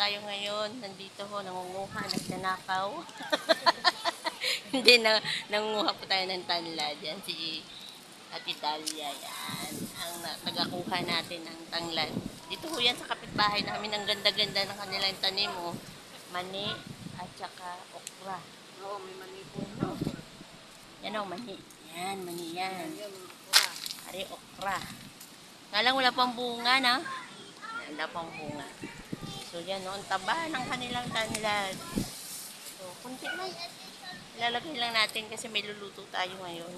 tayo ngayon. Nandito ho, nangunguha, nagnanakaw. Hindi na, nangunguha po tayo ng tanglad. Yan si Ate Talia. Yan, ang tagakuha natin ng tanglad. Dito ho yan sa kapitbahay namin. Ang ganda-ganda ng kanilang tanim mo. Mani at saka okra. Oo, may mani po. No? Yan o, mani. Yan, mani yan. Ari, okra. Nalang wala pang bunga na. Wala pang bunga. So yan o, ang taba ng kanilang tanglad. So, kunti lang. Ilalagay lang natin kasi may luluto tayo ngayon.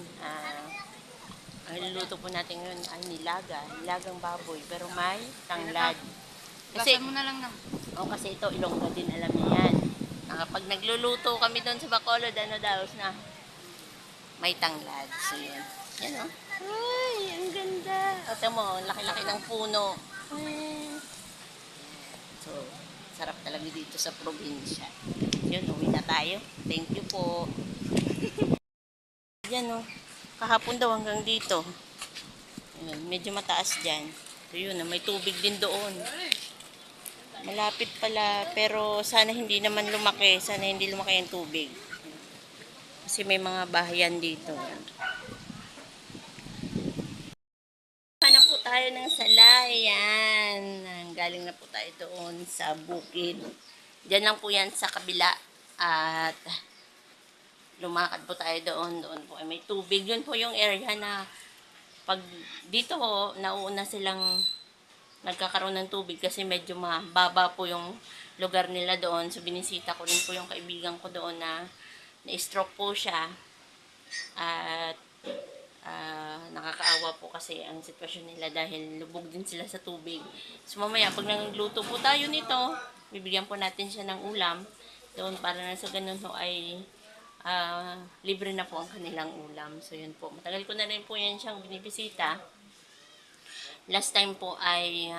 Ang luluto po natin ngayon ay nilagang baboy. Pero may tanglad. Kasi, Lasan mo na lang ng... kasi ito, Ilongga din, alam niya yan. Kapag nagluluto kami doon sa Bacolod, ano daw, na may tanglad. So yun. Yan o. Ay, ang ganda. Ito mo, laki-laki ng puno. Ay. So, sarap talaga dito sa probinsya. Yun, uwi na tayo. Thank you po. Yan o. Kahapon daw hanggang dito. Yun, medyo mataas dyan. So yun, may tubig din doon. Malapit pala, pero sana hindi naman lumaki. Sana hindi lumaki yung tubig. Kasi may mga bahayan dito. Hanap po tayo ng salay. Yan. Galing na po tayo doon sa bukid. Diyan lang po yan sa kabila. At lumakad po tayo doon. Doon po ay may tubig. Yun po yung area na pag dito ho, nauuna silang nagkakaroon ng tubig kasi medyo mababa po yung lugar nila doon. So, binisita ko rin po yung kaibigan ko doon na na-stroke po siya. At nakakaawa po kasi ang sitwasyon nila dahil lubog din sila sa tubig. So, mamaya, pag nagluto po tayo nito, bibigyan po natin siya ng ulam doon para na sa ganun ho ay libre na po ang kanilang ulam. So, yun po. Matagal ko na rin po yan siyang binibisita. Last time po ay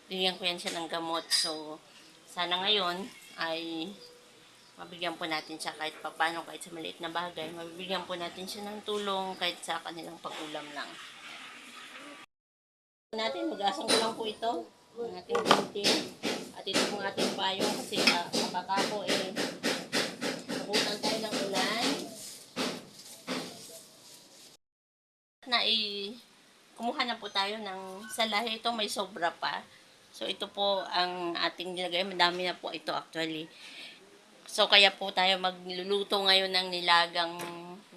bigyan ko yan siya ng gamot. So, sana ngayon ay mabigyan po natin siya kahit papano, kahit sa maliit na bagay. Mabibigyan po natin siya ng tulong kahit sa kanilang pag-ulam lang. Mag-asang ko lang po ito. Ang ating gunting. At ito pong ating payong kasi kapaka po nakutan tayo ng ulan. Kumuha na po tayo ng salahi. Ito may sobra pa. So, ito po ang ating nilagay. Madami na po ito actually. So, kaya po tayo magluluto ngayon ng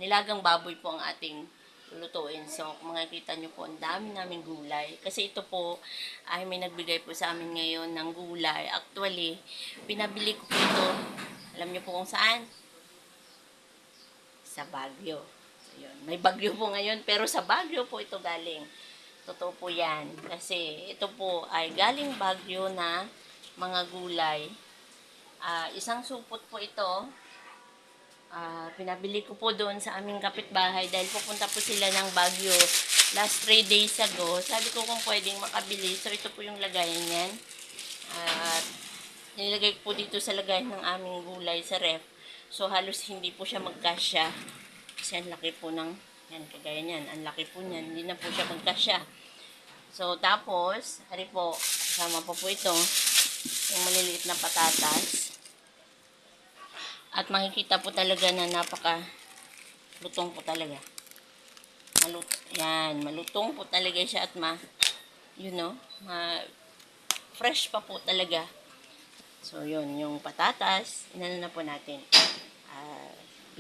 nilagang baboy po ang ating lulutuin. So, kung makikita nyo po, ang dami namin gulay. Kasi ito po, ay may nagbigay po sa amin ngayon ng gulay. Actually, pinabili ko po ito. Alam nyo po kung saan? Sa Baguio. So, yun. May Baguio po ngayon, pero sa Baguio po ito galing. Totoo po yan. Kasi ito po ay galing Baguio na mga gulay. Isang supot po ito. Pinabili ko po doon sa aming kapitbahay dahil pupunta po sila ng Baguio last 3 days ago. Sabi ko kung pwedeng makabili. So, ito po yung lagayan yan. At nilagay ko po dito sa lagayan ng aming gulay sa ref. So, halos hindi po siya magkasya. Kasi ang laki po ng, yan, kagaya niyan. Ang laki po niyan. Hindi na po siya magkasya. So, tapos, hari po, kasama po ito, yung maliliit na patatas. At makikita po talaga na lutong po talaga. Malutong po talaga siya at fresh pa po talaga. So, yun, yung patatas, inano na po natin.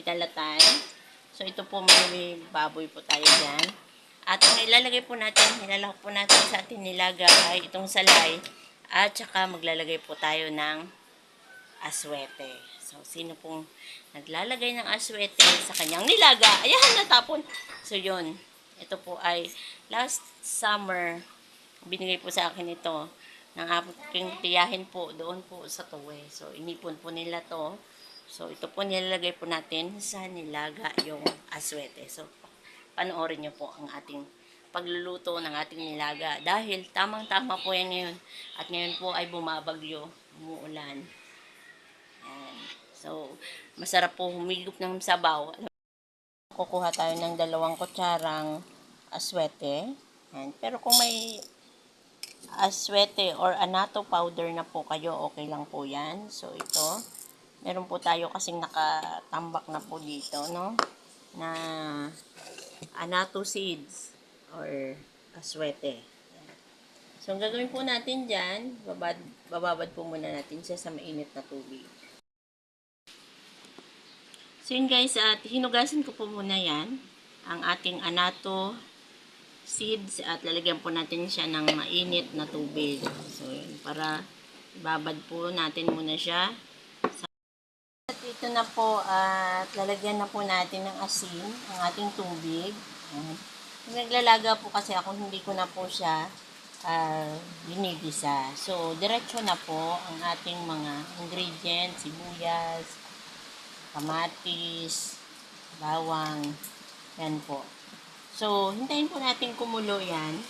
Bitalatan. So, ito po, may baboy po tayo dyan. At ang ilalagay po natin, ilalagay po natin sa ating nilaga ay itong salay. At saka maglalagay po tayo ng aswete. So, sino pong naglalagay ng aswete sa kanyang nilaga? Ayan, natapon. So, yun. Ito po ay last summer, binigay po sa akin ito ng aking tiyahin po doon po sa Tuwe. So, inipon po nila to. So, ito po nilalagay po natin sa nilaga yung aswete. So, panoorin nyo po ang ating pagluluto ng ating nilaga. Dahil tamang-tama po yan ngayon. At ngayon po ay bumabagyo, umuulan. Yan. So, masarap po humigop ng sabaw. Kukuha tayo ng 2 kutsarang aswete. Yan. Pero kung may aswete or anato powder na po kayo, okay lang po yan. So, ito, meron po tayo kasing nakatambak na po dito, no? Na anato seeds or aswete. So, ang gagawin po natin dyan, bababad po muna natin siya sa mainit na tubig. So, yun guys, at hinugasan ko po muna yan, ang ating anato seeds, at lalagyan po natin siya ng mainit na tubig. So, yun, para babad po natin muna siya. At ito na po, at lalagyan na po natin ng asin, ang ating tubig. Naglalaga po kasi ako, hindi ko na po siya binigisa. So, diretso na po ang ating mga ingredients, sibuyas, kamatis, bawang, yan po. So, hintayin po natin kumulo yan.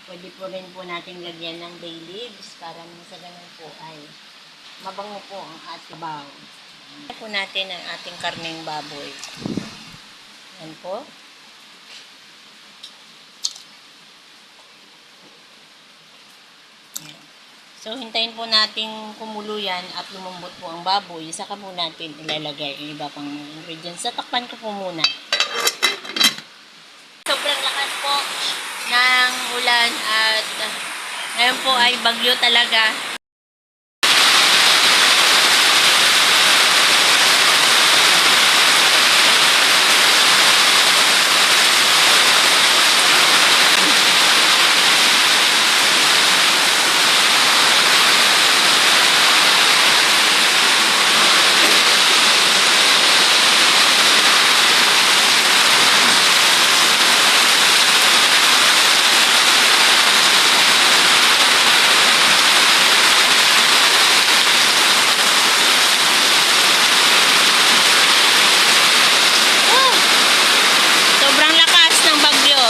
Pwede po rin po natin lagyan ng bay leaves para sa ganun po ay mabango po ang ating baw. Hintayin po natin ang ating karneng baboy. Yan po. So, hintayin po natin kumulo yan at lumambot po ang baboy. Saka po natin ilalagay yung iba pang ingredients. Tatakpan ko po muna. Sobrang lakas po ng ulan at ngayon po ay bagyo talaga. Sobrang lakas ng bagyo.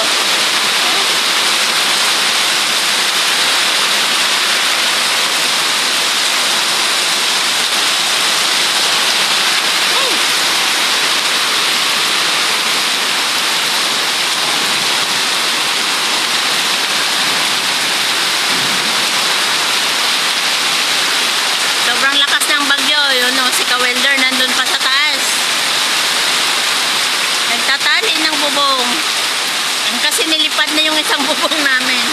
Sobrang lakas ng bagyo. Yun o, si Ka-welder nandun pa sa taas. Nagtatali ng bubong. Kasi nilipad na yung isang bubong namin.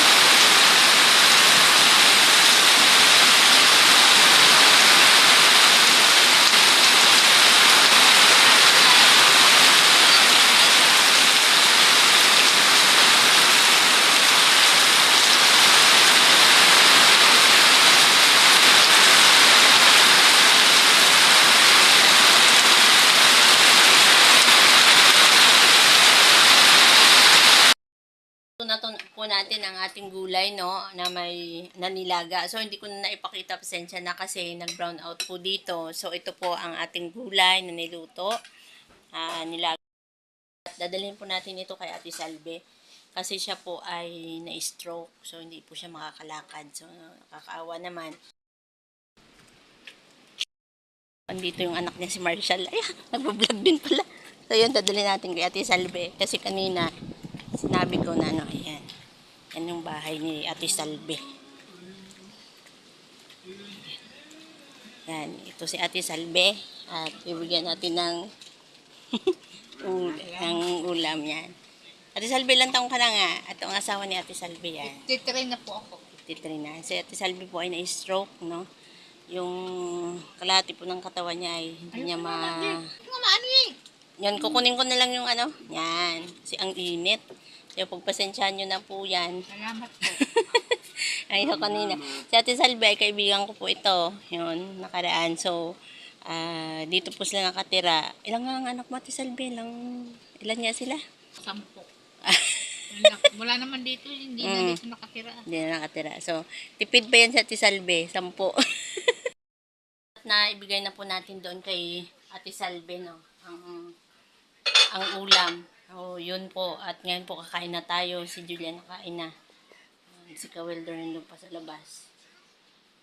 Nato po natin ang ating gulay, no, na may nanilaga. So, hindi ko na naipakita, pasensya na kasi nag-brown out po dito. So, ito po ang ating gulay na niluto. Nilaga. Dadalhin po natin ito kay Ate Salve. Kasi siya po ay na-stroke. So, hindi po siya makakalakad. So, nakakaawa naman. Andito yung anak niya si Marshall. Ay, nagbablog din pala. So, yun, dadalhin natin kay Ate Salve. Kasi kanina, sinabi ko na ano, ayan. Yan yung bahay ni Ate Salve. Yan, ito si Ate Salve. At bibigyan natin ng ng ulam yan. Ate Salve, ilang taong ka na nga? At ang asawa ni Ate Salve yan. Titrain na po ako. 53 na. Si Ate Salve po ay na-stroke, no? Yung kalahati po ng katawan niya ay hindi niya Ito nga maano eh. Yan, kukunin ko na lang yung ano. Yan. Kasi ang init. Kaya pagpasensyahan nyo na po yan. Salamat po. Ayun kanina. Si Ate Salve ay kaibigan ko po ito. Yun, nakaraan. So, dito po sila nakatira. Ilang nga ang anak mo, Ate Salve? Ilan nga sila? 10. Wala naman dito. Hindi na dito nakatira. Hindi na nakatira. So, tipid pa yan si Ate Salve? 10. Na ibigay na po natin doon kay Ate Salve, no? Ang ulam. So, yun po. At ngayon po kakain na tayo. Si Julia nakain na. Si Ka-welder nandun pa sa labas.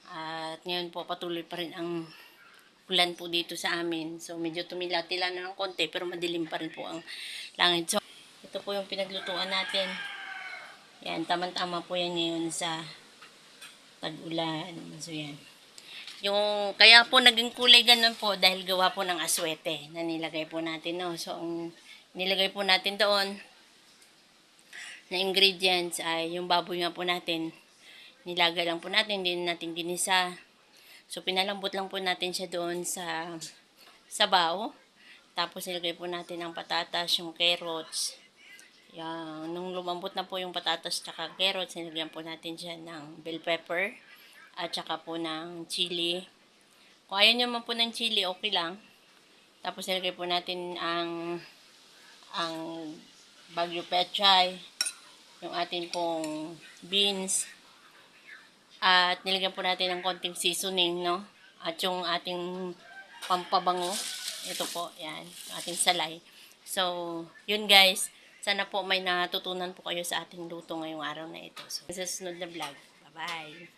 At ngayon po patuloy pa rin ang ulan po dito sa amin. So, medyo tumila-tila na ng konti pero madilim pa rin po ang langit. So, ito po yung pinaglutuan natin. Yan, tamang-tama po yan ngayon sa Tag-ulan. So, yan. Yung, kaya po naging kulay ganun po dahil gawa po ng aswete na nilagay po natin, no? So, ang nilagay po natin doon na ingredients ay yung baboy nga po natin. Nilaga lang po natin, hindi natin ginisa. So, pinalambot lang po natin siya doon sa sabaw. Tapos, nilagay po natin ang patatas, yung carrots. Yan. Nung lumambot na po yung patatas tsaka carrots, nilagyan po natin siya ng bell pepper at tsaka po ng chili. Kung ayaw nyo man po ng chili, okay lang. Tapos, nilagay po natin ang Baguio Pechay, yung atin pong beans, at nilagyan po natin ng konting seasoning, no? At yung ating pampabango, ito po, yan, ating salay. So, yun guys, sana po may natutunan po kayo sa ating luto ngayong araw na ito. So, sa susunod na vlog. Bye-bye!